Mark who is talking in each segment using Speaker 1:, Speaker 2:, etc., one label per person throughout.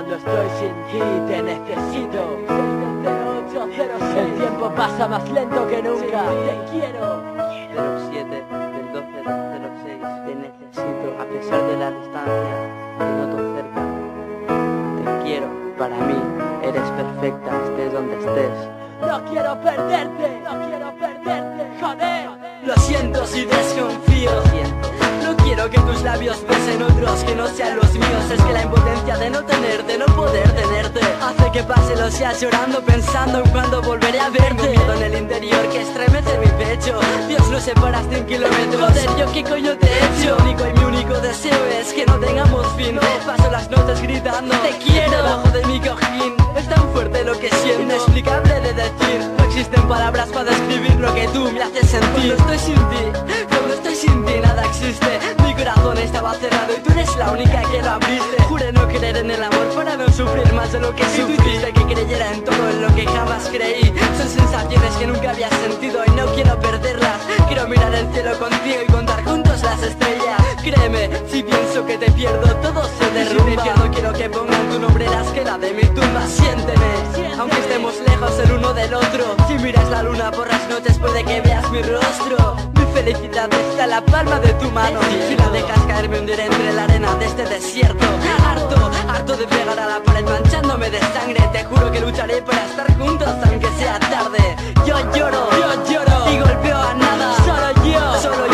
Speaker 1: Cuando estoy sin ti te necesito. 60806. El tiempo pasa más lento que nunca. Te quiero.
Speaker 2: 07 del 12 del 06. Te necesito a pesar de la distancia. Te noto cerca. Te quiero. Para mí eres perfecta, estés donde estés.
Speaker 1: No quiero perderte. No quiero perderte. Joder.
Speaker 3: Lo siento si desconfío. No quiero que tus labios besen otros que no sean los míos. Es que la impotencia de no tenerte, no poder tenerte, hace que pase los días llorando, pensando en cuándo volveré a verte. Tengo miedo en el interior que estremece mi pecho. Dios, lo separaste en kilómetros. Joder, ¿yo qué coño te he hecho? Mi único y mi único deseo es que no tengamos fin. Paso las noches gritando te quiero debajo de mi cojín. Es tan fuerte lo que siento, inexplicable de decir. No existen palabras para describir lo que tú me haces sentir. Cuando estoy sin ti, cuando estoy sin ti nada existe. Mi corazón estaba cerrado y tú eres la única que lo abriste. Juré no creer en el amor para no sufrir más de lo que sufrí. Tú hiciste que creyera en todo en lo que jamás creí. Son sensaciones que nunca había sentido y no quiero perderlas. Quiero mirar el cielo contigo y contar juntos las estrellas. Créeme, si pienso que te pierdo todo se derrumba. Si te pierdo quiero que pongan tu nombre en la esquela de mi tumba. Siénteme, aunque estemos lejos el uno del otro. Si miras la luna por las noches puede que veas mi rostro. Mi felicidad está en la palma de tu mano. Si la dejas caer me hundiré entre la arena de este desierto. Harto de pegar a la pared manchándome de sangre. Te juro que lucharé para estar juntos aunque sea tarde. Yo lloro y golpeo a nada. Solo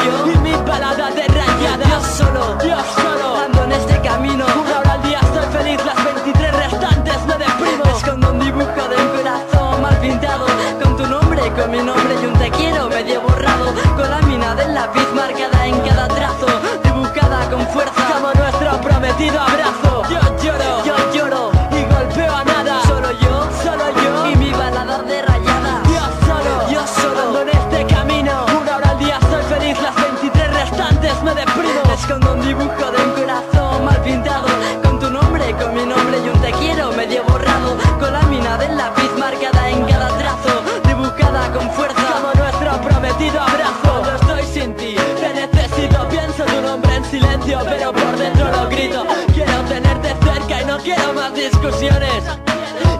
Speaker 3: yo y mi balada de rayada. Yo solo ando en este camino. Una hora al día estoy feliz, las 23 restantes me deprimo. Escondo un dibujo de un corazón mal pintado, con tu nombre, con mi nombre y un te quiero medio borrado, con la mina del lápiz marcada en cada trazo, dibujada con fuerza como nuestro prometido abrazo. Yo lloro y golpeo a nada. Solo yo y mi balada de rayada. Yo solo ando en este camino. Una hora al día estoy feliz, las 23 restantes me deprimo. Escondo un dibujo de un corazón mal pintado, con tu nombre, con mi nombre y un te quiero medio borrado, con la mina del lápiz marcada en cada trazo, dibujada con fuerza como nuestro prometido abrazo. Cuando estoy sin ti te necesito, pienso tu nombre en silencio, pero por dentro lo grito. Quiero tenerte cerca y no quiero más discusiones.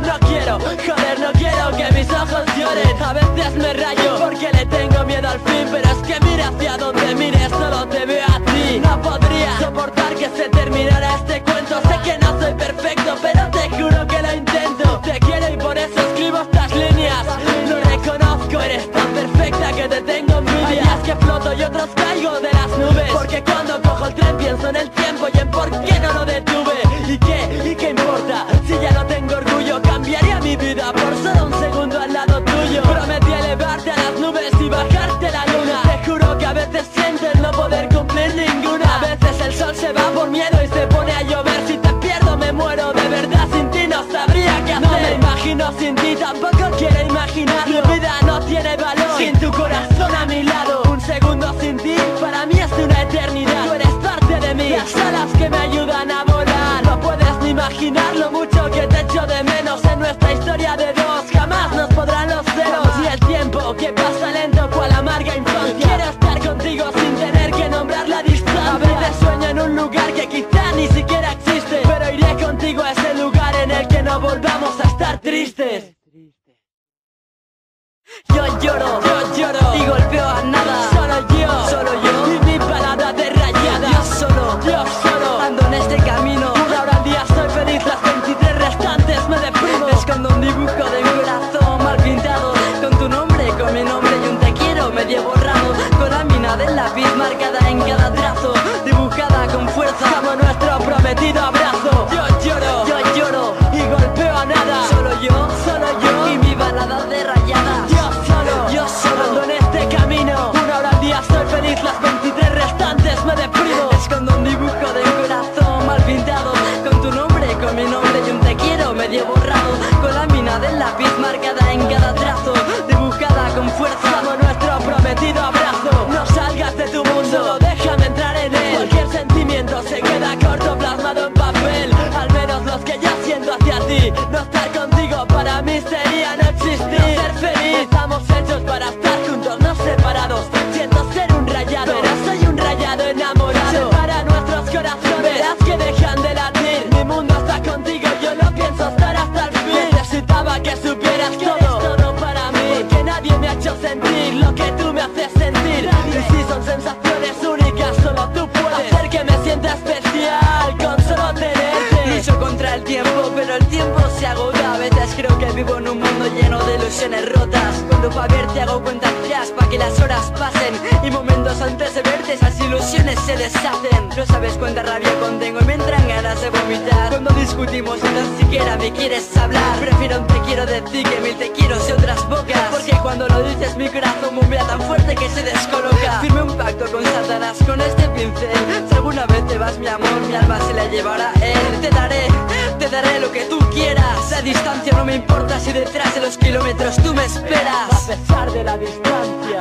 Speaker 3: No quiero, joder, no quiero que mis ojos lloren. A veces me rayo porque le tengo miedo al fin, pero es que mira hacia donde mires solo te veo a ti. No podría soportar que se terminara este cuento. Sé que no soy perfecto, pero te juro que lo intento. Te quiero y por eso escribo estas líneas. Lo reconozco, eres tan perfecta que te tengo envidia. Hay días que floto y otros caigo de las nubes, porque cuando cojo el tren pienso en el tiempo y en por qué no lo detuve. ¿Y qué importa? Si ya no tengo orgullo, cambiaría mi vida por solo un segundo al lado tuyo. Prometí elevarte a las nubes y bajarte la luna. Te juro que a veces sientes no poder cumplir ninguna. A veces el sol se va por miedo y se pone a llover. Si te pierdo me muero, de verdad sin ti no sabría qué hacer. No me imagino sin ti, tampoco quiero imaginar. Mi vida no tiene valor sin tu corazón a mi lado. Un segundo sin ti para mí es una eternidad. Tú eres parte de mí, las alas que me ayudan a volar. No puedes ni imaginar lo mucho que te echo de menos. En nuestra historia de dos jamás nos podrán los celos. Y el tiempo que pasa lento cual amarga infancia. Quiero estar contigo sin tener que nombrar la distancia. A veces sueño en un lugar que quizá ni siquiera existe, pero iré contigo a ese lugar en el que no volvamos a estar tristes. Yo lloro y golpeo a nada. Solo yo y mi balada de rayada. Yo solo ando en este camino. Una hora al día estoy feliz, las 23 restantes me deprimo. Escondo un dibujo de un corazón mal pintado, con tu nombre, con mi nombre y un te quiero medio borrado, con la mina del lápiz marcada en cada trazo, dibujada con fuerza como nuestro prometido abrazo. Yo lloro y golpeo a nada. Solo yo y mi balada de rayada. Yo solo ando en este camino. Una hora al día estoy feliz, las 23 restantes me deprimo. Escondo un dibujo de un corazón mal pintado, con tu nombre, con mi nombre y un te quiero medio borrado, con la mina del lápiz marcada en cada trazo, dibujada con fuerza como nuestro prometido abrazo. No salgas de tu mundo, solo déjame entrar en él. Cualquier sentimiento se queda corto plasmado en papel. ilusiones rotas. Cuando pa' verte hago cuenta atrás pa' que las horas pasen, y momentos antes de verte esas ilusiones se deshacen. No sabes cuánta rabia contengo y me entran ganas de vomitar. Cuando discutimos y tan siquiera me quieres hablar, prefiero un te quiero de ti que mil te quiero de otras bocas. Porque cuando lo dices mi corazón bombea tan fuerte que se descoloca. Firme un pacto con Satanás con este pincel. Si alguna vez te vas mi amor, mi alma se la llevará él. Te daré lo que tú quieras. La distancia no me importa si detrás de los kilómetros tú me esperas.
Speaker 1: A pesar de la distancia